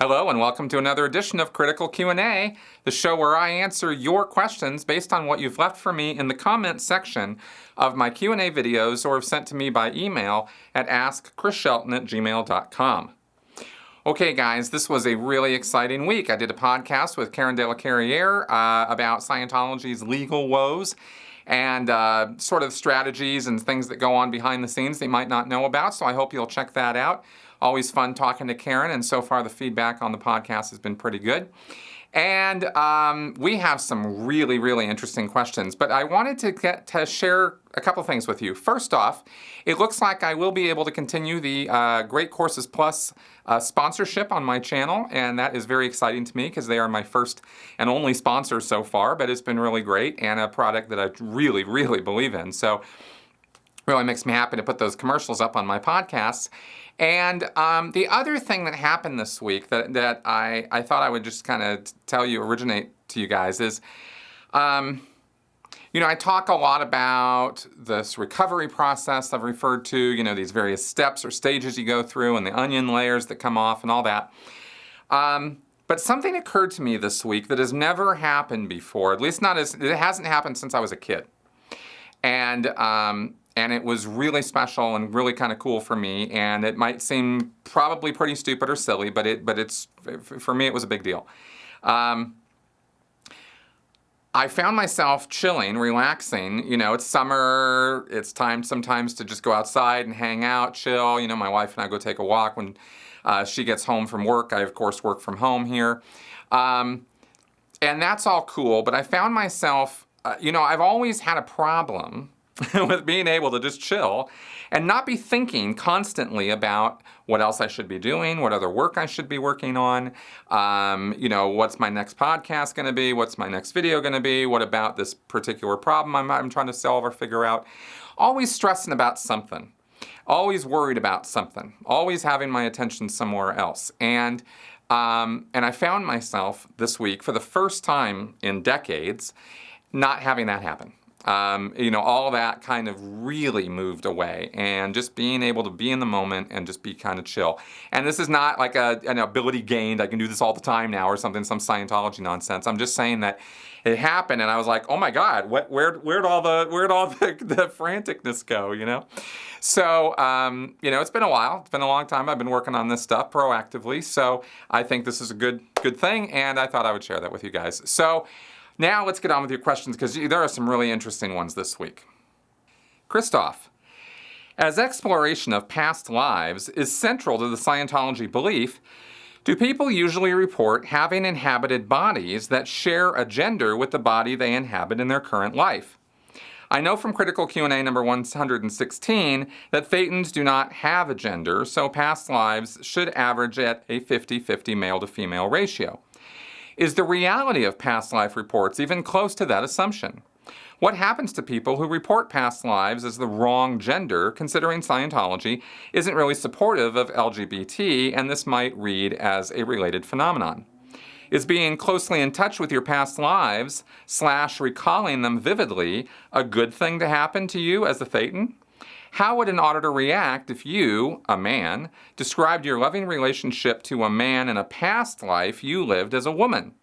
Hello and welcome to another edition of Critical Q&A, the show where I answer your questions based on what you've left for me in the comment section of my Q&A videos or have sent to me by email at askchrisshelton@gmail.com. Okay guys, this was a really exciting week. I did a podcast with Karen De La Carriere about Scientology's legal woes and sort of strategies and things that go on behind the scenes they might not know about, so I hope you'll check that out. Always fun talking to Karen, and so far the feedback on the podcast has been pretty good. And we have some really, really interesting questions, but I wanted to share a couple things with you. First off, it looks like I will be able to continue the Great Courses Plus sponsorship on my channel, and that is very exciting to me because they are my first and only sponsor so far, but it's been really great and a product that I really, really believe in. So really makes me happy to put those commercials up on my podcasts. And the other thing that happened this week that I thought I would just kind of originate to you guys is, I talk a lot about this recovery process I've referred to, these various steps or stages you go through and the onion layers that come off and all that. But something occurred to me this week that has never happened before, at least it hasn't happened since I was a kid. And it was really special and really kind of cool for me, and it might seem probably pretty stupid or silly, but it's for me it was a big deal. I found myself chilling, relaxing. It's summer, it's time sometimes to just go outside and hang out, chill. My wife and I go take a walk when she gets home from work. I, of course, work from home here. And that's all cool, but I found myself, I've always had a problem with being able to just chill and not be thinking constantly about what else I should be doing, what other work I should be working on, what's my next podcast going to be, what's my next video going to be, what about this particular problem I'm trying to solve or figure out. Always stressing about something, always worried about something, always having my attention somewhere else. And I found myself this week, for the first time in decades, not having that happen. All that kind of really moved away, and just being able to be in the moment and just be kind of chill. And this is not like an ability gained, I can do this all the time now or something, some Scientology nonsense. I'm just saying that it happened and I was like, oh my God, where'd all the franticness go, So, it's been a while. It's been a long time. I've been working on this stuff proactively. So I think this is a good thing, and I thought I would share that with you guys. So now let's get on with your questions, because there are some really interesting ones this week. Christoph, as exploration of past lives is central to the Scientology belief, do people usually report having inhabited bodies that share a gender with the body they inhabit in their current life? I know from Critical Q&A number 116 that Thetans do not have a gender, so past lives should average at a 50-50 male to female ratio. Is the reality of past life reports even close to that assumption? What happens to people who report past lives as the wrong gender, considering Scientology isn't really supportive of LGBT, and this might read as a related phenomenon? Is being closely in touch with your past lives / recalling them vividly a good thing to happen to you as a Thetan? How would an auditor react if you, a man, described your loving relationship to a man in a past life you lived as a woman?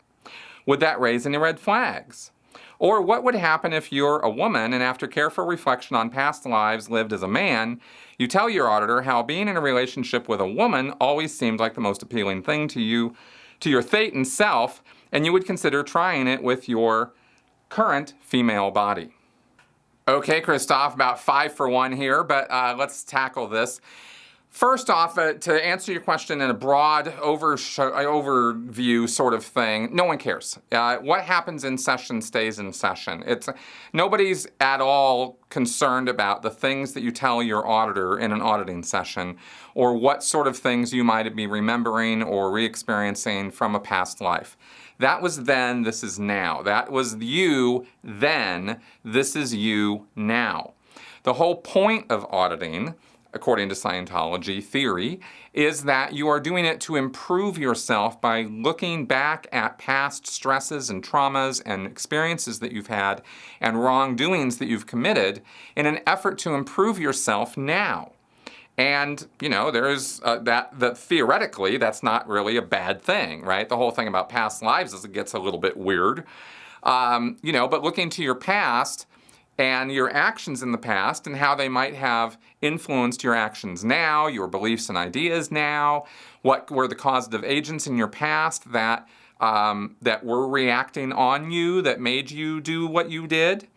Would that raise any red flags? Or what would happen if you're a woman and after careful reflection on past lives lived as a man, you tell your auditor how being in a relationship with a woman always seemed like the most appealing thing to you, to your Thetan self, and you would consider trying it with your current female body? Okay, Christoph, about 5 for 1 here, but let's tackle this. First off, to answer your question in a broad overview sort of thing, no one cares. What happens in session stays in session. Nobody's at all concerned about the things that you tell your auditor in an auditing session, or what sort of things you might be remembering or re-experiencing from a past life. That was then, this is now. That was you then, this is you now. The whole point of auditing, according to Scientology theory, is that you are doing it to improve yourself by looking back at past stresses and traumas and experiences that you've had and wrongdoings that you've committed in an effort to improve yourself now. And, there's that theoretically, that's not really a bad thing, right? The whole thing about past lives is it gets a little bit weird. But looking to your past and your actions in the past and how they might have influenced your actions now, your beliefs and ideas now, what were the causative agents in your past that were reacting on you, that made you do what you did.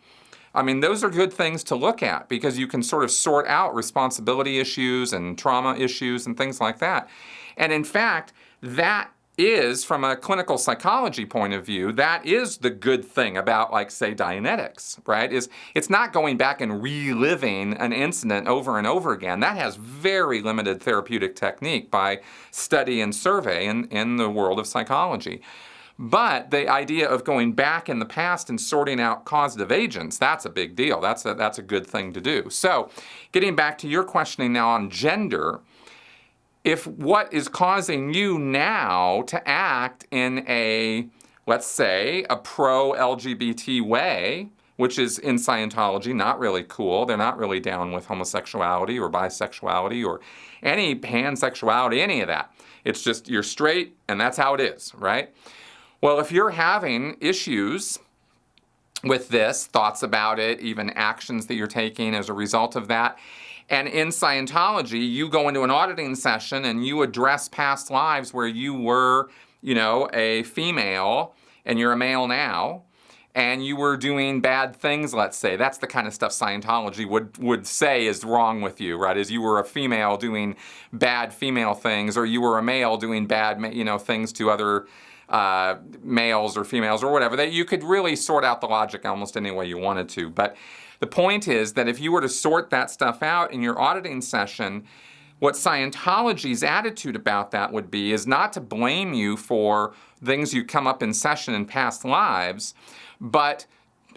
I mean, those are good things to look at because you can sort of sort out responsibility issues and trauma issues and things like that. And in fact, that is, from a clinical psychology point of view, that is the good thing about, like, say, Dianetics, right? It's not going back and reliving an incident over and over again. That has very limited therapeutic technique by study and survey in the world of psychology. But the idea of going back in the past and sorting out causative agents, that's a big deal. That's a good thing to do. So getting back to your questioning now on gender, if what is causing you now to act in a, let's say, a pro-LGBT way, which is in Scientology not really cool, they're not really down with homosexuality or bisexuality or any pansexuality, any of that. It's just you're straight and that's how it is, right? Well, if you're having issues with this, thoughts about it, even actions that you're taking as a result of that, and in Scientology, you go into an auditing session and you address past lives where you were, a female and you're a male now, and you were doing bad things, let's say. That's the kind of stuff Scientology would say is wrong with you, right? Is you were a female doing bad female things, or you were a male doing bad, things to other males or females or whatever. That you could really sort out the logic almost any way you wanted to. But the point is that if you were to sort that stuff out in your auditing session, what Scientology's attitude about that would be is not to blame you for things you come up in session in past lives, but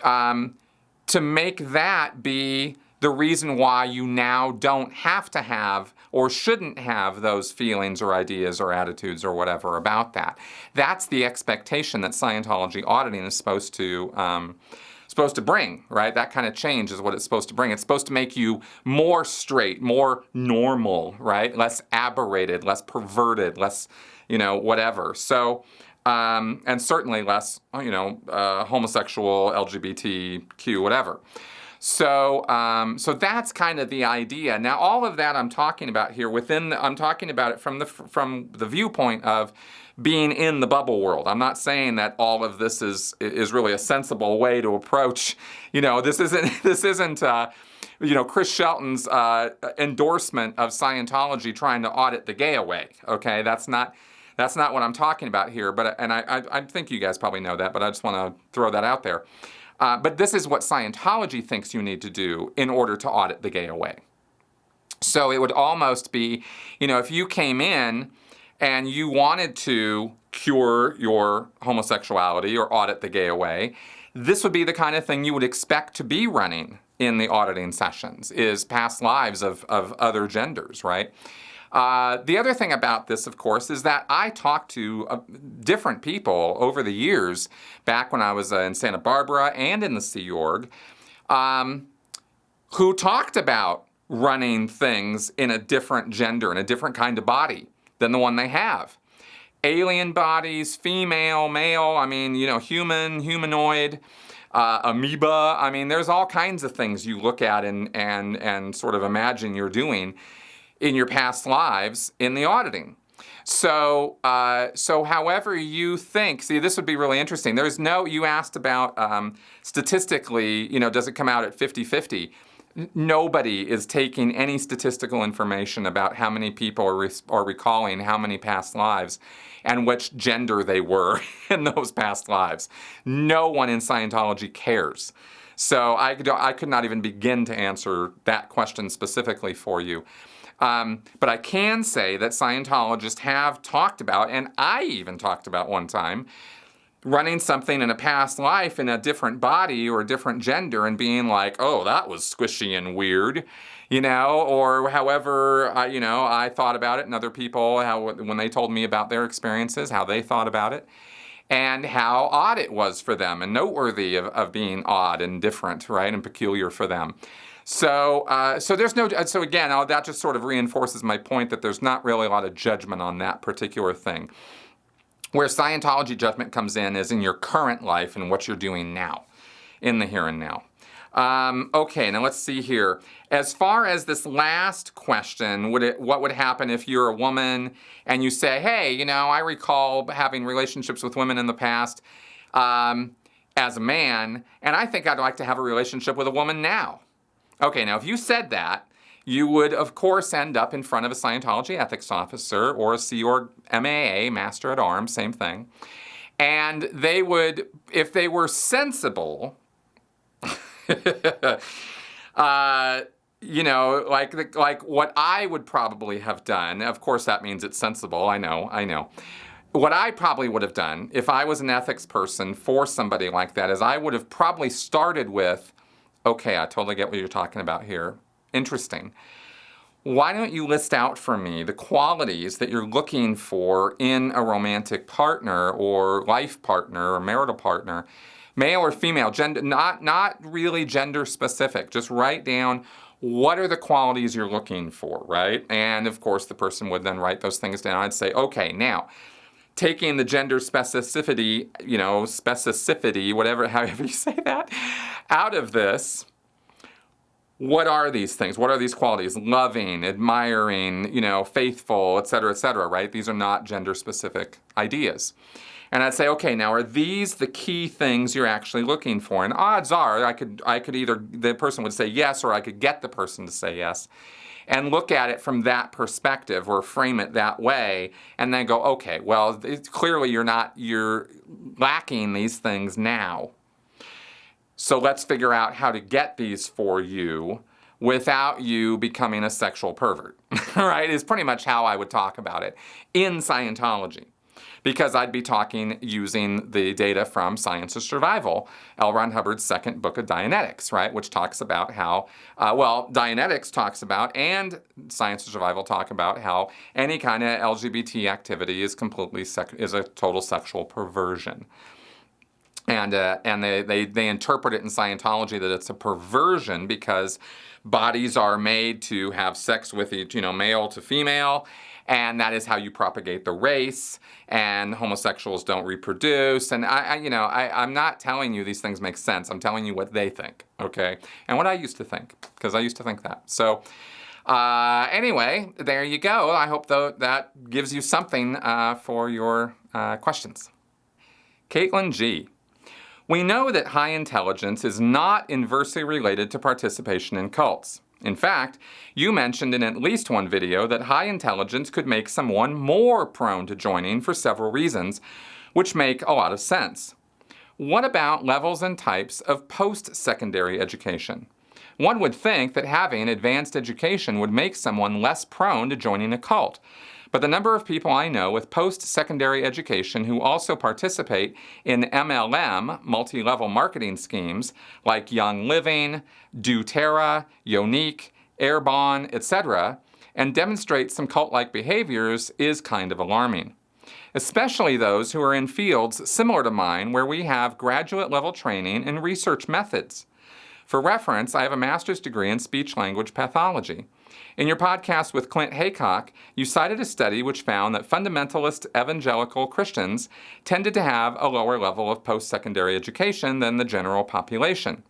to make that be the reason why you now don't have to have or shouldn't have those feelings or ideas or attitudes or whatever about that. That's the expectation that Scientology auditing is supposed to bring, right? That kind of change is what it's supposed to bring. It's supposed to make you more straight, more normal, right? Less aberrated, less perverted, less, whatever. So, and certainly less, homosexual, LGBTQ, whatever. So that's kind of the idea. Now, all of that I'm talking about here I'm talking about it from the viewpoint of being in the bubble world. I'm not saying that all of this is really a sensible way to approach. This isn't Chris Shelton's endorsement of Scientology trying to audit the gay away. Okay, that's not what I'm talking about here. But I think you guys probably know that, but I just want to throw that out there. But this is what Scientology thinks you need to do in order to audit the gay away. So it would almost be, if you came in and you wanted to cure your homosexuality or audit the gay away, this would be the kind of thing you would expect to be running in the auditing sessions, is past lives of other genders, right? The other thing about this, of course, is that I talked to different people over the years, back when I was in Santa Barbara and in the Sea Org, who talked about running things in a different gender, in a different kind of body than the one they have. Alien bodies, female, male, human, humanoid, amoeba. There's all kinds of things you look at and sort of imagine you're doing in your past lives in the auditing. So however you think, see, this would be really interesting. You asked about statistically, does it come out at 50-50? Nobody is taking any statistical information about how many people are recalling how many past lives and which gender they were in those past lives. No one in Scientology cares. So I could not even begin to answer that question specifically for you. But I can say that Scientologists have talked about, and I even talked about one time, running something in a past life in a different body or a different gender and being like, oh, that was squishy and weird, or however, I thought about it, and other people, when they told me about their experiences, how they thought about it, and how odd it was for them and noteworthy of being odd and different, right, and peculiar for them. So there's no. So again, that just sort of reinforces my point that there's not really a lot of judgment on that particular thing. Where Scientology judgment comes in is in your current life and what you're doing now, in the here and now. Okay, now let's see here. As far as this last question, what would happen if you're a woman and you say, hey, I recall having relationships with women in the past as a man, and I think I'd like to have a relationship with a woman now. Okay, now if you said that, you would, of course, end up in front of a Scientology ethics officer or a Sea Org MAA, Master at Arms, same thing. And they would, if they were sensible, like what I would probably have done, of course that means it's sensible, I know. What I probably would have done if I was an ethics person for somebody like that is I would have probably started with, okay, I totally get what you're talking about here. Interesting. Why don't you list out for me the qualities that you're looking for in a romantic partner or life partner or marital partner, male or female, gender, not really gender specific. Just write down what are the qualities you're looking for, right? And of course, the person would then write those things down. I'd say, okay, now, taking the gender specificity, however you say that, out of this, what are these things? What are these qualities? Loving, admiring, faithful, et cetera, right? These are not gender-specific ideas. And I'd say, okay, now are these the key things you're actually looking for? And odds are I could either, the person would say yes, or I could get the person to say yes. And look at it from that perspective or frame it that way and then go, okay, well, clearly you're lacking these things now. So let's figure out how to get these for you without you becoming a sexual pervert, right? Is pretty much how I would talk about it in Scientology. Because I'd be talking using the data from Science of Survival, L. Ron Hubbard's second book of Dianetics, right? Which talks about how, Dianetics talks about and Science of Survival talk about how any kind of LGBT activity is is a total sexual perversion. And they interpret it in Scientology that it's a perversion because bodies are made to have sex with each, male to female, and that is how you propagate the race, and homosexuals don't reproduce. And I'm not telling you these things make sense. I'm telling you what they think, okay? And what I used to think, because I used to think that. So anyway, there you go. I hope that gives you something for your questions. Caitlin G. We know that high intelligence is not inversely related to participation in cults. In fact, you mentioned in at least one video that high intelligence could make someone more prone to joining for several reasons, which make a lot of sense. What about levels and types of post-secondary education? One would think that having advanced education would make someone less prone to joining a cult. But the number of people I know with post-secondary education who also participate in MLM, multi-level marketing schemes, like Young Living, doTERRA, Yonique, Airborne, etc., and demonstrate some cult-like behaviors is kind of alarming. Especially those who are in fields similar to mine where we have graduate-level training in research methods. For reference, I have a master's degree in speech-language pathology. In your podcast with Clint Haycock, you cited a study which found that fundamentalist evangelical Christians tended to have a lower level of post-secondary education than the general population.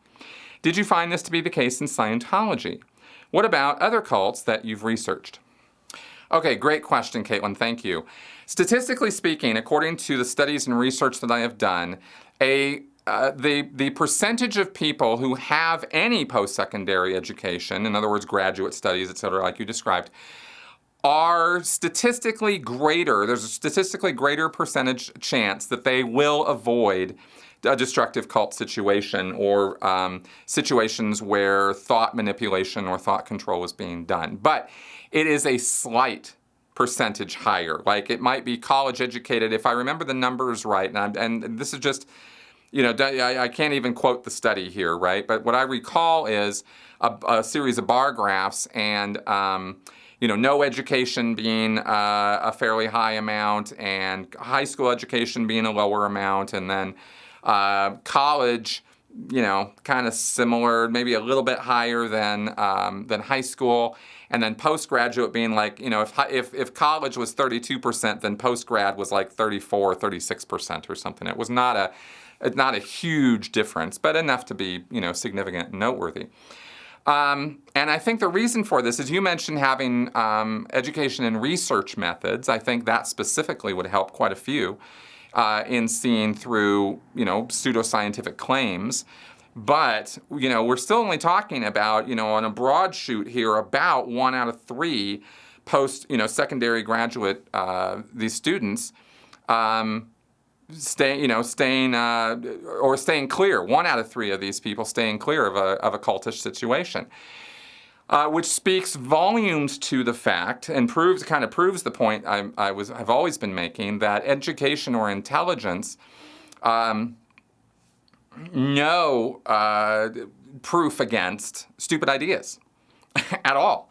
Did you find this to be the case in Scientology? What about other cults that you've researched? Okay, great question, Caitlin. Thank you. Statistically speaking, according to the studies and research that I have done, the percentage of people who have any post-secondary education, in other words, graduate studies, et cetera, like you described, are statistically greater. There's a statistically greater percentage chance that they will avoid a destructive cult situation or situations where thought manipulation or thought control is being done. But it is a slight percentage higher. Like it might be college educated, if I remember the numbers right, and this is just, I can't even quote the study here, right? But what I recall is a series of bar graphs and, no education being a fairly high amount and high school education being a lower amount, and then college kind of similar, maybe a little bit higher than high school. And then postgraduate being like, if college was 32%, then postgrad was like 34, 36% or something. It was not a huge difference, but enough to be, significant and noteworthy. And I think the reason for this is you mentioned having education and research methods. I think that specifically would help quite a few in seeing through, pseudoscientific claims. But, we're still only talking about, on a broad shoot here, about 1 out of 3 secondary graduate, these students, staying clear. 1 out of 3 of these people staying clear of a cultish situation. Which speaks volumes to the fact and proves the point I've always been making, that education or intelligence, no proof against stupid ideas at all.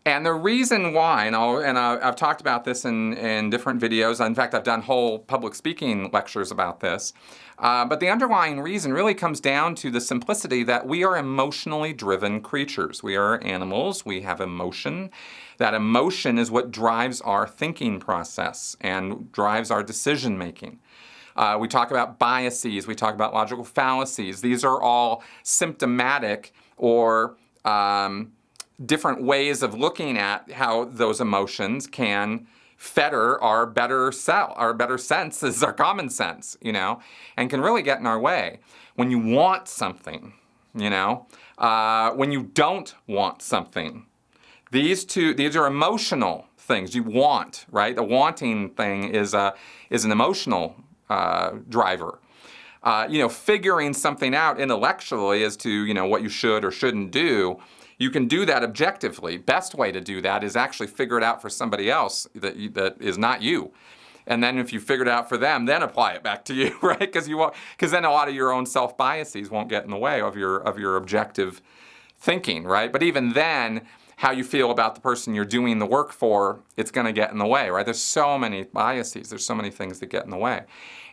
And the reason why, I've talked about this in different videos. In fact, I've done whole public speaking lectures about this. But the underlying reason really comes down to the simplicity that we are emotionally driven creatures. We are animals. We have emotion. That emotion is what drives our thinking process and drives our decision making. We talk about biases. We talk about logical fallacies. These are all symptomatic or different ways of looking at how those emotions can fetter our better senses, our common sense, and can really get in our way. When you want something, when you don't want something, these are emotional things you want, right? The wanting thing is an emotional driver. Figuring something out intellectually as to, what you should or shouldn't do, you can do that objectively. Best way to do that is actually figure it out for somebody else that is not you. And then if you figure it out for them, then apply it back to you, right? Because then a lot of your own self-biases won't get in the way of your objective thinking, right? But even then, how you feel about the person you're doing the work for, it's going to get in the way, right? There's so many biases. There's so many things that get in the way.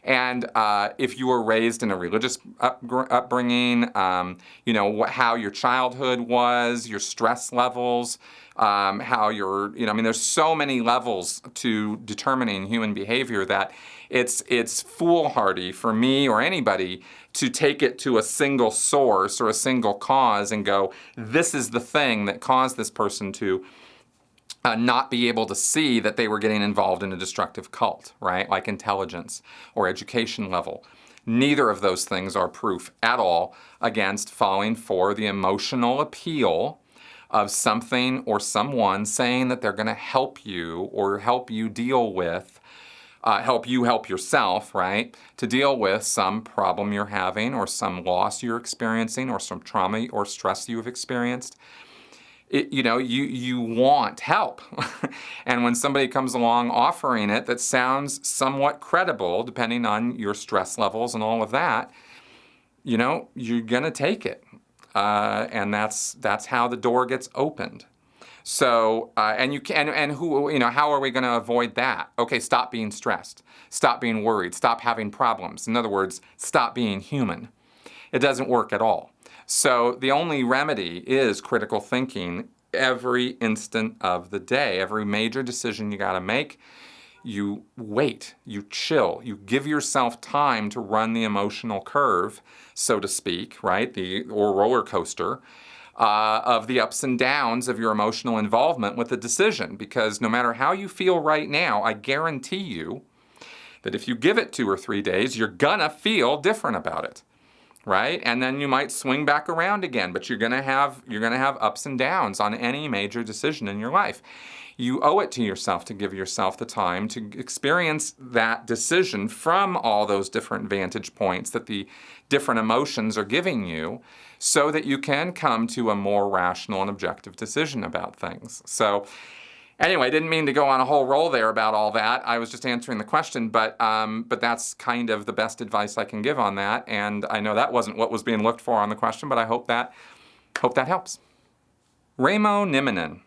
And if you were raised in a religious upbringing, how your childhood was, your stress levels, how there's so many levels to determining human behavior that it's foolhardy for me or anybody to take it to a single source or a single cause and go, this is the thing that caused this person to not be able to see that they were getting involved in a destructive cult, right? Like intelligence or education level. Neither of those things are proof at all against falling for the emotional appeal of something or someone saying that they're going to help you or help you deal with, help yourself, right? To deal with some problem you're having or some loss you're experiencing or some trauma or stress you've experienced. You want help. And when somebody comes along offering it that sounds somewhat credible, depending on your stress levels and all of that, you're going to take it. And that's how the door gets opened. So, how are we going to avoid that? Okay, stop being stressed. Stop being worried. Stop having problems. In other words, stop being human. It doesn't work at all. So the only remedy is critical thinking every instant of the day. Every major decision you got to make, you wait, you chill, you give yourself time to run the emotional curve, so to speak, right? Or roller coaster of the ups and downs of your emotional involvement with the decision. Because no matter how you feel right now, I guarantee you that if you give it 2 or 3 days, you're gonna feel different about it. Right? And then you might swing back around again, but you're going to have ups and downs on any major decision in your life. You owe it to yourself to give yourself the time to experience that decision from all those different vantage points that the different emotions are giving you, so that you can come to a more rational and objective decision about things. So anyway, I didn't mean to go on a whole roll there about all that. I was just answering the question, but that's kind of the best advice I can give on that. And I know that wasn't what was being looked for on the question, but I hope that helps. Ramo Niminen.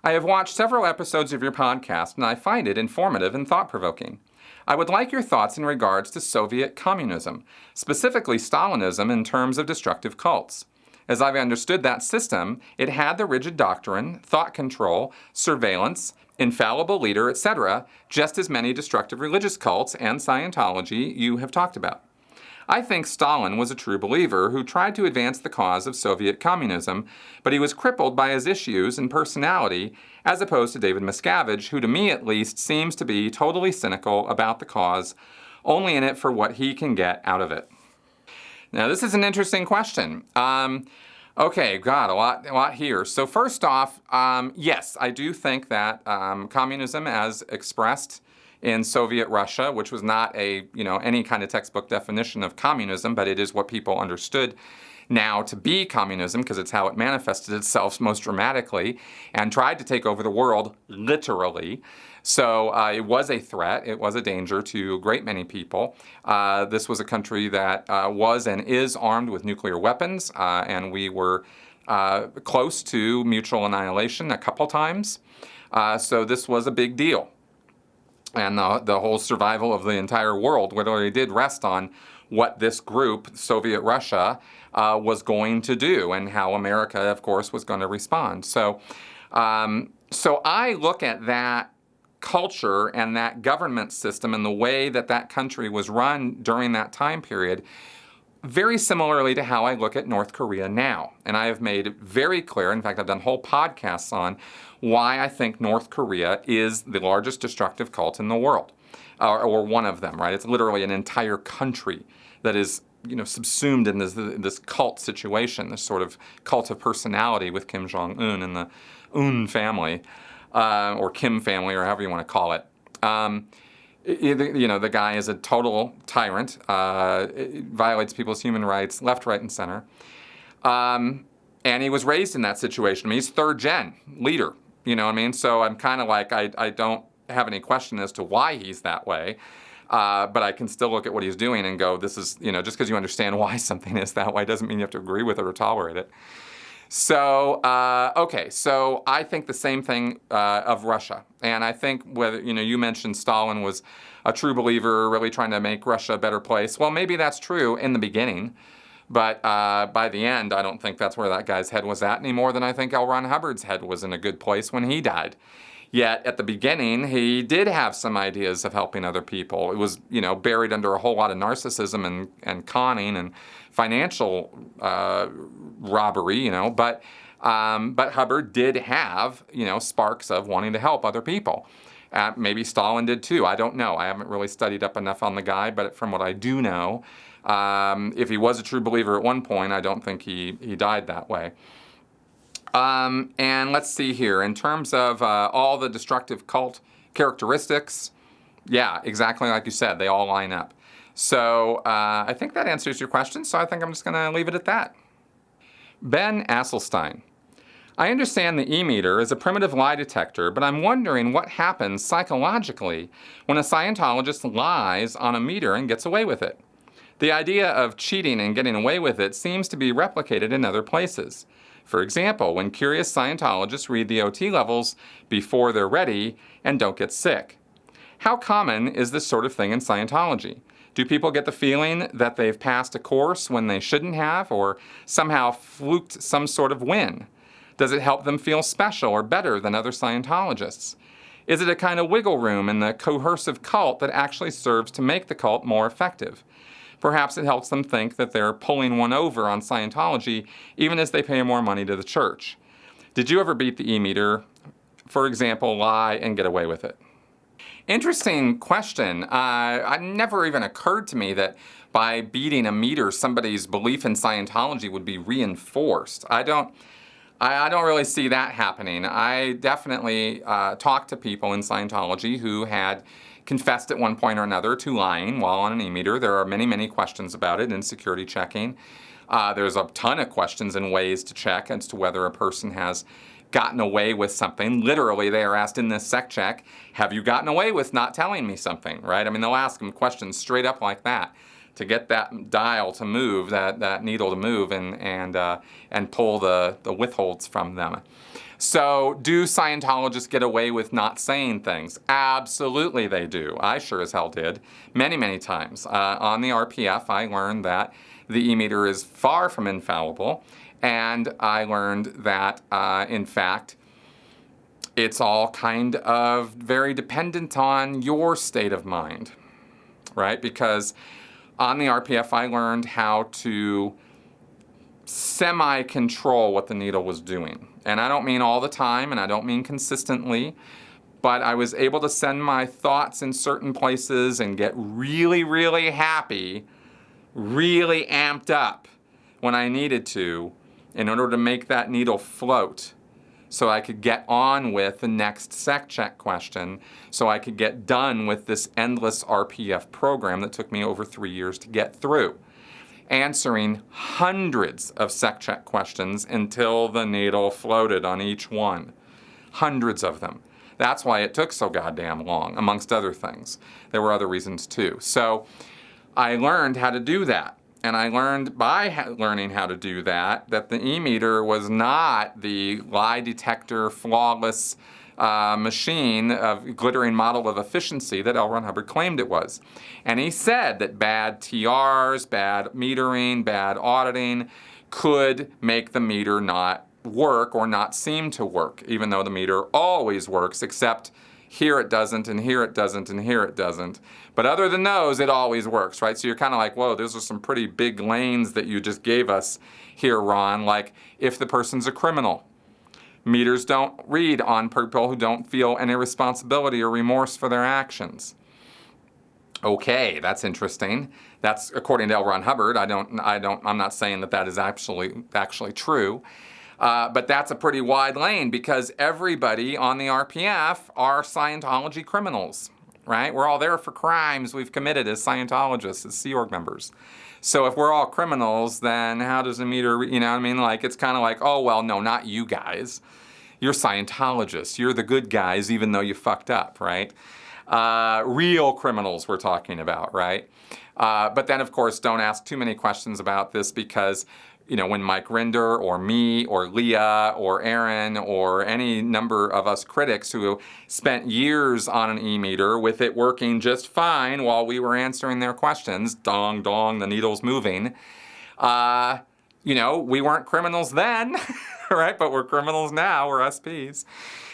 I have watched several episodes of your podcast, and I find it informative and thought-provoking. I would like your thoughts in regards to Soviet communism, specifically Stalinism in terms of destructive cults. As I've understood that system, it had the rigid doctrine, thought control, surveillance, infallible leader, etc., just as many destructive religious cults and Scientology you have talked about. I think Stalin was a true believer who tried to advance the cause of Soviet communism, but he was crippled by his issues and personality, as opposed to David Miscavige, who to me at least seems to be totally cynical about the cause, only in it for what he can get out of it. Now, this is an interesting question. Okay, God, a lot here. So first off, yes, I do think that communism as expressed in Soviet Russia, which was not any kind of textbook definition of communism, but it is what people understood now to be communism because it's how it manifested itself most dramatically and tried to take over the world literally. So it was a threat. It was a danger to a great many people. This was a country that was and is armed with nuclear weapons, and we were close to mutual annihilation a couple times. So this was a big deal. And the whole survival of the entire world literally did rest on what this group, Soviet Russia, was going to do and how America, of course, was going to respond. So I look at that culture and that government system and the way that that country was run during that time period very similarly to how I look at North Korea now. And I have made it very clear, in fact, I've done whole podcasts on why I think North Korea is the largest destructive cult in the world, or one of them, right? It's literally an entire country that is, subsumed in this cult situation, this sort of cult of personality with Kim Jong-un and the Un family, or Kim family, or however you want to call it. The guy is a total tyrant, violates people's human rights left, right, and center. And he was raised in that situation. I mean, he's third gen leader, you know what I mean? So I'm kind of like, I don't have any question as to why he's that way. But I can still look at what he's doing and go, this is, just because you understand why something is that way doesn't mean you have to agree with it or tolerate it. So, so I think the same thing of Russia. And I think whether, you mentioned Stalin was a true believer, really trying to make Russia a better place. Well, maybe that's true in the beginning. But by the end, I don't think that's where that guy's head was at any more than I think L. Ron Hubbard's head was in a good place when he died. Yet at the beginning, he did have some ideas of helping other people. It was, buried under a whole lot of narcissism and conning and financial robbery, but Hubbard did have, sparks of wanting to help other people. Maybe Stalin did too. I don't know. I haven't really studied up enough on the guy, but from what I do know, if he was a true believer at one point, I don't think he died that way. And let's see here. In terms of all the destructive cult characteristics, yeah, exactly like you said, they all line up. So I think that answers your question, so I think I'm just going to leave it at that. Ben Asselstein. I understand the e-meter is a primitive lie detector, but I'm wondering what happens psychologically when a Scientologist lies on a meter and gets away with it. The idea of cheating and getting away with it seems to be replicated in other places. For example, when curious Scientologists read the OT levels before they're ready and don't get sick. How common is this sort of thing in Scientology? Do people get the feeling that they've passed a course when they shouldn't have, or somehow fluked some sort of win? Does it help them feel special or better than other Scientologists? Is it a kind of wiggle room in the coercive cult that actually serves to make the cult more effective? Perhaps it helps them think that they're pulling one over on Scientology, even as they pay more money to the church. Did you ever beat the e-meter? For example, lie and get away with it? Interesting question. It never even occurred to me that by beating a meter, somebody's belief in Scientology would be reinforced. I don't really see that happening. I definitely talked to people in Scientology who had confessed at one point or another to lying while on an e-meter. There are many, many questions about it in security checking. There's a ton of questions and ways to check as to whether a person has gotten away with something. Literally, they are asked in this sec check, have you gotten away with not telling me something, right? I mean, they'll ask them questions straight up like that to get that dial to move, that needle to move, and pull the withholds from them. So do Scientologists get away with not saying things? Absolutely they do. I sure as hell did many, many times. On the RPF, I learned that the e-meter is far from infallible, and I learned that, in fact, it's all kind of very dependent on your state of mind, right? Because on the RPF, I learned how to semi-control what the needle was doing. And I don't mean all the time, and I don't mean consistently, but I was able to send my thoughts in certain places and get really, really happy, really amped up when I needed to in order to make that needle float so I could get on with the next sec check question, so I could get done with this endless RPF program that took me over 3 years to get through, answering hundreds of sec check questions until the needle floated on each one. Hundreds of them. That's why it took so goddamn long, amongst other things. There were other reasons too. So I learned how to do that. And I learned by learning how to do that the e-meter was not the lie detector, flawless machine of glittering model of efficiency that L. Ron Hubbard claimed it was. And he said that bad TRs, bad metering, bad auditing could make the meter not work or not seem to work, even though the meter always works, except here it doesn't, and here it doesn't, and here it doesn't. But other than those, it always works, right? So you're kind of like, whoa, those are some pretty big lanes that you just gave us here, Ron. Like, if the person's a criminal, meters don't read on people who don't feel any responsibility or remorse for their actions. Okay, that's interesting. That's according to L. Ron Hubbard. I'm not saying that is actually true. But that's a pretty wide lane because everybody on the RPF are Scientology criminals, right? We're all there for crimes we've committed as Scientologists, as Sea Org members. So if we're all criminals, then how does the meter, you know what I mean? Like, it's kind of like, oh, well, no, not you guys. You're Scientologists. You're the good guys, even though you fucked up, right? Real criminals we're talking about, right? But then, of course, don't ask too many questions about this because, you know, when Mike Rinder or me or Leah or Aaron or any number of us critics who spent years on an e-meter with it working just fine while we were answering their questions, dong, dong, the needle's moving, you know, we weren't criminals then, right? But we're criminals now, we're SPs.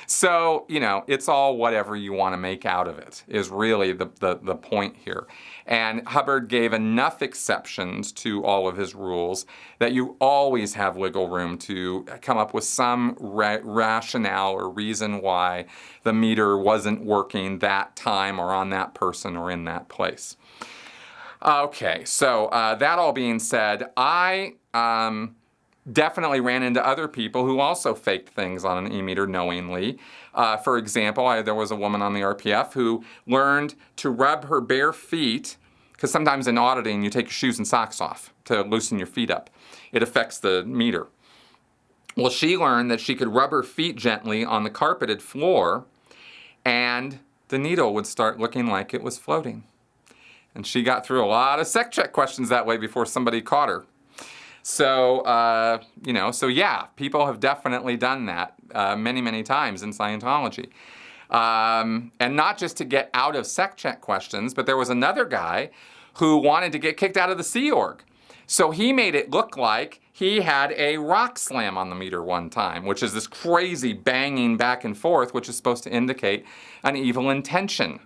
So, you know, it's all whatever you want to make out of it is really the point here. And Hubbard gave enough exceptions to all of his rules that you always have wiggle room to come up with some rationale or reason why the meter wasn't working that time or on that person or in that place. Okay, so that all being said, I definitely ran into other people who also faked things on an e-meter knowingly. For example, there was a woman on the RPF who learned to rub her bare feet, because sometimes in auditing you take your shoes and socks off to loosen your feet up. It affects the meter. Well, she learned that she could rub her feet gently on the carpeted floor and the needle would start looking like it was floating. And she got through a lot of sec check questions that way before somebody caught her. So, you know, so yeah, people have definitely done that many, many times in Scientology. And not just to get out of sec check questions, but there was another guy who wanted to get kicked out of the Sea Org. So he made it look like he had a rock slam on the meter one time, which is this crazy banging back and forth, which is supposed to indicate an evil intention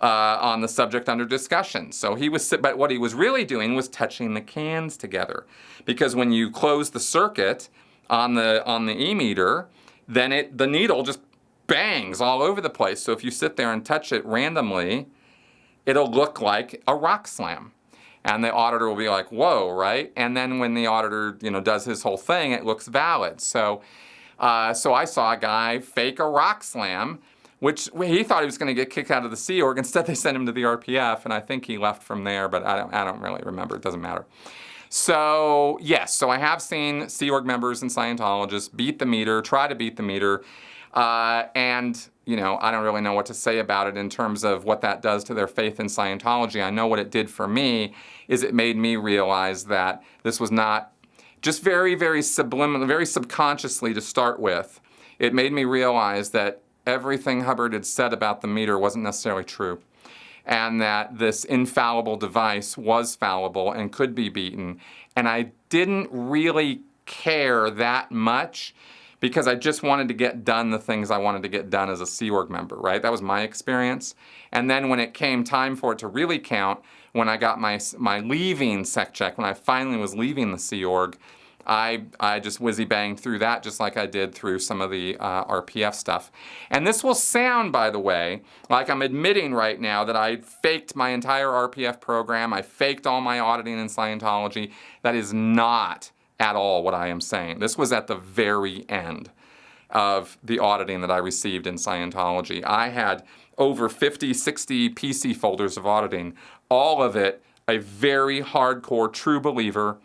on the subject under discussion. So but what he was really doing was touching the cans together, because when you close the circuit on the e-meter, then the needle just bangs all over the place. So if you sit there and touch it randomly, it'll look like a rock slam, and the auditor will be like, "Whoa!" Right? And then when the auditor, you know, does his whole thing, it looks valid. So I saw a guy fake a rock slam, which he thought he was going to get kicked out of the Sea Org. Instead, they sent him to the RPF, and I think he left from there, but I don't really remember. It doesn't matter. So, yes, so I have seen Sea Org members and Scientologists beat the meter, try to beat the meter. And, I don't really know what to say about it in terms of what that does to their faith in Scientology. I know what it did for me is it made me realize that this was not just very, very subliminal, very subconsciously to start with. It made me realize that everything Hubbard had said about the meter wasn't necessarily true, and that this infallible device was fallible and could be beaten. And I didn't really care that much because I just wanted to get done the things I wanted to get done as a Sea Org member, right? That was my experience. And then when it came time for it to really count, when I got my leaving sec check, when I finally was leaving the Sea Org, I just whizzy-banged through that just like I did through some of the RPF stuff. And this will sound, by the way, like I'm admitting right now that I faked my entire RPF program. I faked all my auditing in Scientology. That is not at all what I am saying. This was at the very end of the auditing that I received in Scientology. I had over 50, 60 PC folders of auditing, all of it a very hardcore true believer.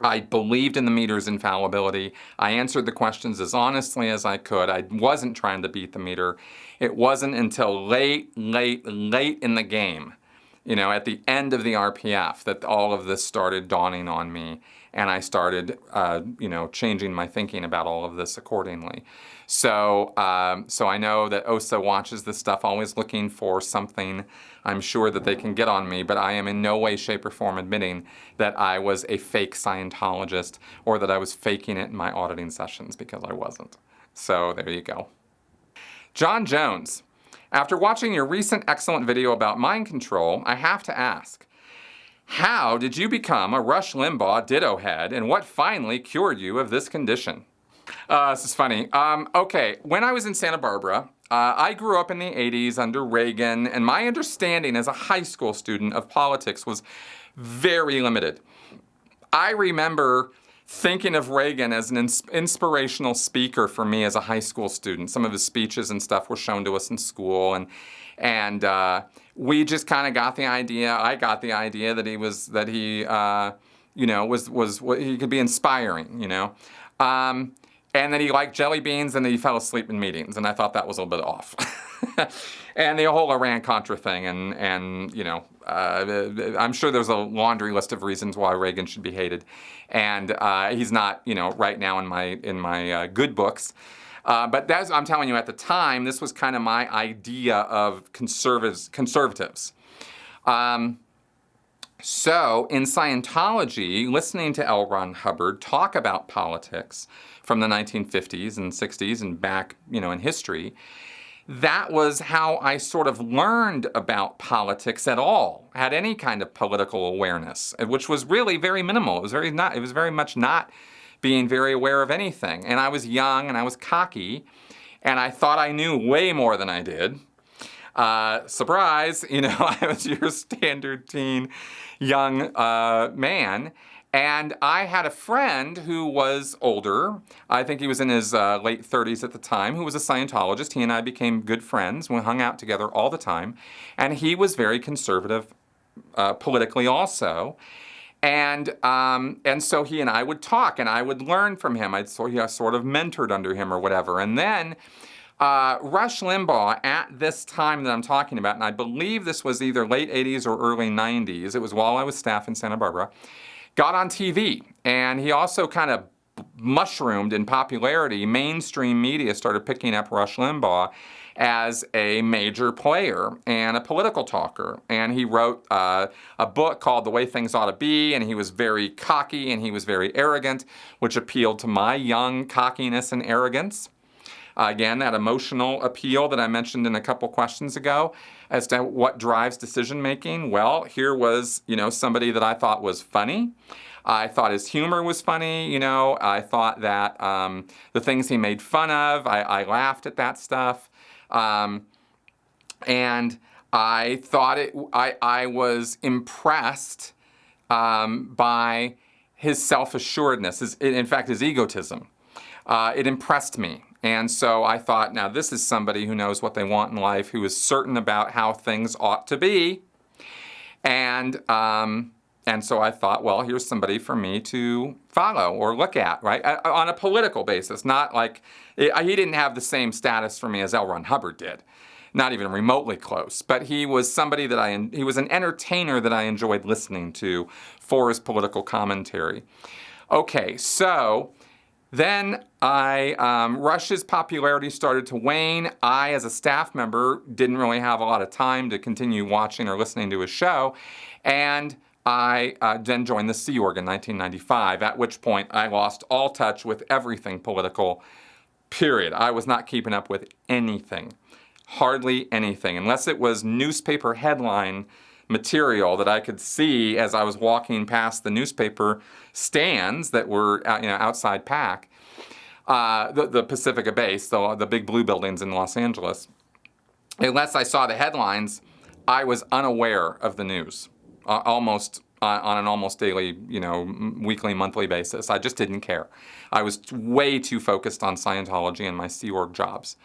I believed in the meter's infallibility. I answered the questions as honestly as I could. I wasn't trying to beat the meter. It wasn't until late in the game, at the end of the RPF, that all of this started dawning on me. And I started, changing my thinking about all of this accordingly. So I know that OSA watches this stuff, always looking for something I'm sure that they can get on me, but I am in no way, shape, or form admitting that I was a fake Scientologist or that I was faking it in my auditing sessions, because I wasn't. So there you go. John Jones, after watching your recent excellent video about mind control, I have to ask, how did you become a Rush Limbaugh ditto head, and what finally cured you of this condition? This is funny. Okay, when I was in Santa Barbara, I grew up in the 80s under Reagan, and my understanding as a high school student of politics was very limited. I remember thinking of Reagan as an inspirational speaker for me as a high school student. Some of his speeches and stuff were shown to us in school, and we just kind of got the idea. I got the idea that he could be inspiring, and that he liked jelly beans, and that he fell asleep in meetings, and I thought that was a little bit off. And the whole Iran-Contra thing, and I'm sure there's a laundry list of reasons why Reagan should be hated, and he's not, right now in my good books. But I'm telling you, at the time, this was kind of my idea of conservatives. So in Scientology, listening to L. Ron Hubbard talk about politics from the 1950s and 60s and back, in history, that was how I sort of learned about politics at all, had any kind of political awareness, which was really very minimal. It was very much not being very aware of anything. And I was young and I was cocky, and I thought I knew way more than I did. Surprise, I was your standard teen young man. And I had a friend who was older. I think he was in his late 30s at the time, who was a Scientologist. He and I became good friends. We hung out together all the time. And he was very conservative politically also. And so he and I would talk, and I would learn from him. I sort of mentored under him or whatever. And then Rush Limbaugh, at this time that I'm talking about, and I believe this was either late 80s or early 90s, it was while I was staff in Santa Barbara, got on TV. And he also kind of mushroomed in popularity. Mainstream media started picking up Rush Limbaugh as a major player and a political talker. And he wrote a book called The Way Things Ought to Be, and he was very cocky and he was very arrogant, which appealed to my young cockiness and arrogance. Again, that emotional appeal that I mentioned in a couple questions ago as to what drives decision making. Well, here was, somebody that I thought was funny. I thought his humor was funny, I thought that the things he made fun of, I laughed at that stuff. And I thought I was impressed by his self-assuredness, in fact, his egotism. It impressed me. And so I thought, now this is somebody who knows what they want in life, who is certain about how things ought to be. And And so I thought, well, here's somebody for me to follow or look at, right? On a political basis, not like, he didn't have the same status for me as L. Ron Hubbard did. Not even remotely close. But he was somebody he was an entertainer that I enjoyed listening to for his political commentary. Okay, so then Rush's popularity started to wane. I, as a staff member, didn't really have a lot of time to continue watching or listening to his show. And I then joined the Sea Org in 1995, at which point I lost all touch with everything political, period. I was not keeping up with anything, hardly anything, unless it was newspaper headline material that I could see as I was walking past the newspaper stands that were outside PAC, the Pacifica base, the big blue buildings in Los Angeles. Unless I saw the headlines, I was unaware of the news, almost on an almost daily, weekly, monthly basis. I just didn't care. I was way too focused on Scientology and my Sea Org jobs.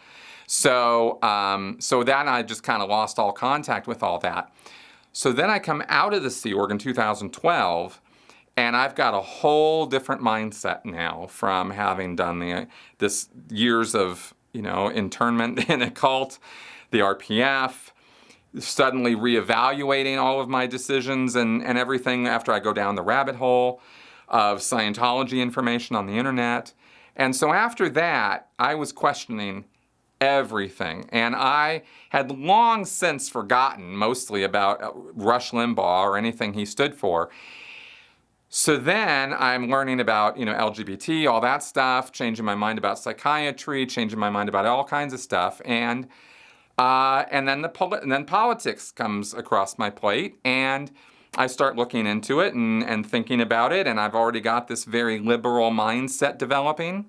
So then I just kind of lost all contact with all that. So then I come out of the Sea Org in 2012, and I've got a whole different mindset now from having done this years of internment in a cult, the RPF, suddenly reevaluating all of my decisions and everything after I go down the rabbit hole of Scientology information on the internet. And so after that, I was questioning everything. And I had long since forgotten mostly about Rush Limbaugh or anything he stood for. So then I'm learning about, LGBT, all that stuff, changing my mind about psychiatry, changing my mind about all kinds of stuff. And then politics comes across my plate, and I start looking into it and thinking about it. And I've already got this very liberal mindset developing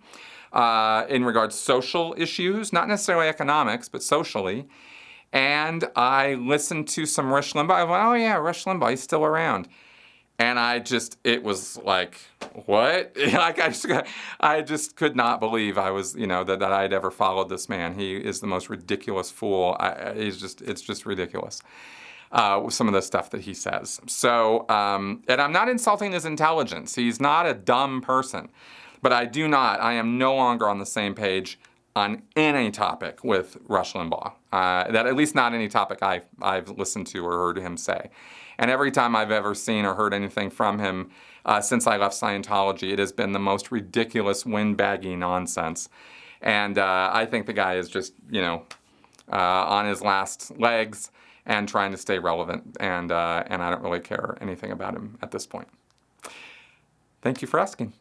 in regards to social issues, not necessarily economics, but socially. And I listened to some Rush Limbaugh. I went, oh yeah, Rush Limbaugh, he's still around. And it was like, what? I just could not believe I was, that I'd ever followed this man. He is the most ridiculous fool. It's just ridiculous. Some of the stuff that he says. So, and I'm not insulting his intelligence. He's not a dumb person. But I am no longer on the same page on any topic with Rush Limbaugh. That at least not any topic I've listened to or heard him say. And every time I've ever seen or heard anything from him since I left Scientology, it has been the most ridiculous windbaggy nonsense. And I think the guy is just, on his last legs and trying to stay relevant. And I don't really care anything about him at this point. Thank you for asking.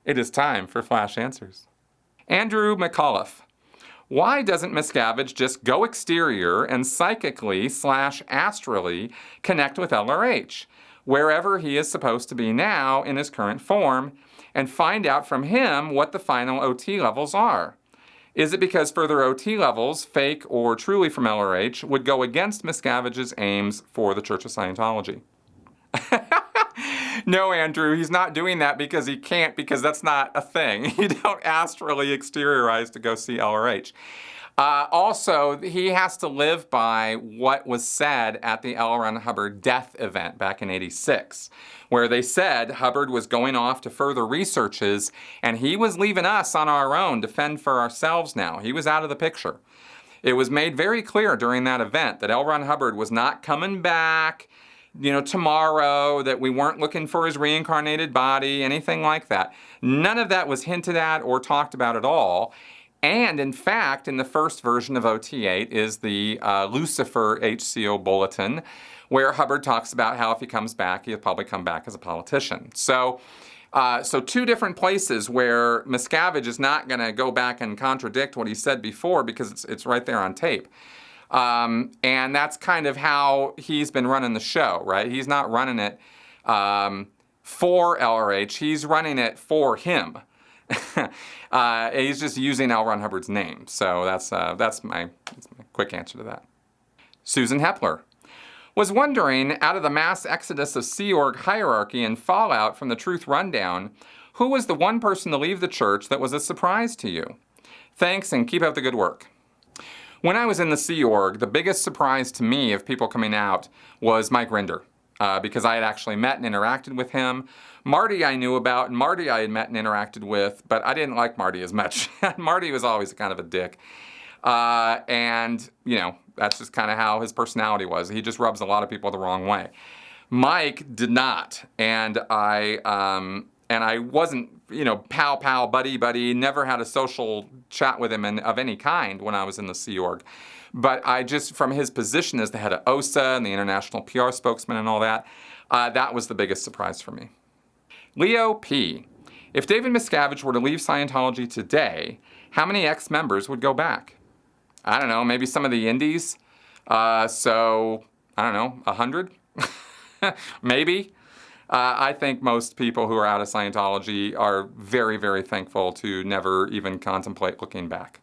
It is time for Flash Answers. Andrew McAuliffe. Why doesn't Miscavige just go exterior and psychically/astrally connect with LRH, wherever he is supposed to be now in his current form, and find out from him what the final OT levels are? Is it because further OT levels, fake or truly from LRH, would go against Miscavige's aims for the Church of Scientology? No, Andrew, he's not doing that because he can't, because that's not a thing. You don't astrally exteriorize to go see LRH. Also, he has to live by what was said at the L. Ron Hubbard death event back in '86, where they said Hubbard was going off to further researches, and he was leaving us on our own to fend for ourselves now. He was out of the picture. It was made very clear during that event that L. Ron Hubbard was not coming back, tomorrow, that we weren't looking for his reincarnated body, anything like that. None of that was hinted at or talked about at all. And in fact, in the first version of OT8 is the Lucifer HCO bulletin, where Hubbard talks about how if he comes back, he'll probably come back as a politician. So two different places where Miscavige is not going to go back and contradict what he said before, because it's right there on tape. And that's kind of how he's been running the show, right? He's not running it for LRH. He's running it for him. He's just using L. Ron Hubbard's name. So that's my quick answer to that. Susan Hepler was wondering, out of the mass exodus of Sea Org hierarchy and fallout from the Truth Rundown, who was the one person to leave the church that was a surprise to you? Thanks, and keep up the good work. When I was in the Sea Org, the biggest surprise to me of people coming out was Mike Rinder, because I had actually met and interacted with him. Marty I knew about, and Marty I had met and interacted with, but I didn't like Marty as much. Marty was always kind of a dick. And, you know, that's just kind of how his personality was. He just rubs a lot of people the wrong way. Mike did not, and I wasn't, you know, pal, buddy, never had a social chat with him of any kind when I was in the Sea Org. But I just, from his position as the head of OSA and the international PR spokesman and all that, that was the biggest surprise for me. Leo P. If David Miscavige were to leave Scientology today, how many ex-members would go back? I don't know, maybe some of the indies. So, I don't know, 100? Maybe. I think most people who are out of Scientology are very, very thankful to never even contemplate looking back.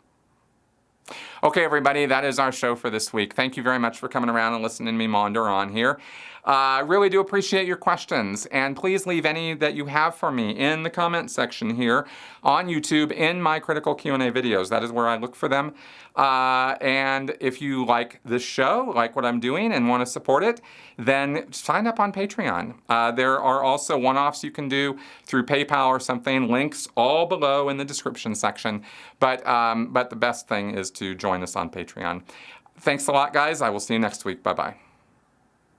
Okay, everybody, that is our show for this week. Thank you very much for coming around and listening to me maunder on here. I really do appreciate your questions, and please leave any that you have for me in the comment section here on YouTube in my critical Q&A videos. That is where I look for them. And if you like this show, like what I'm doing, and want to support it, then sign up on Patreon. There are also one-offs you can do through PayPal or something. Links all below in the description section. But the best thing is to join us on Patreon. Thanks a lot, guys. I will see you next week. Bye-bye.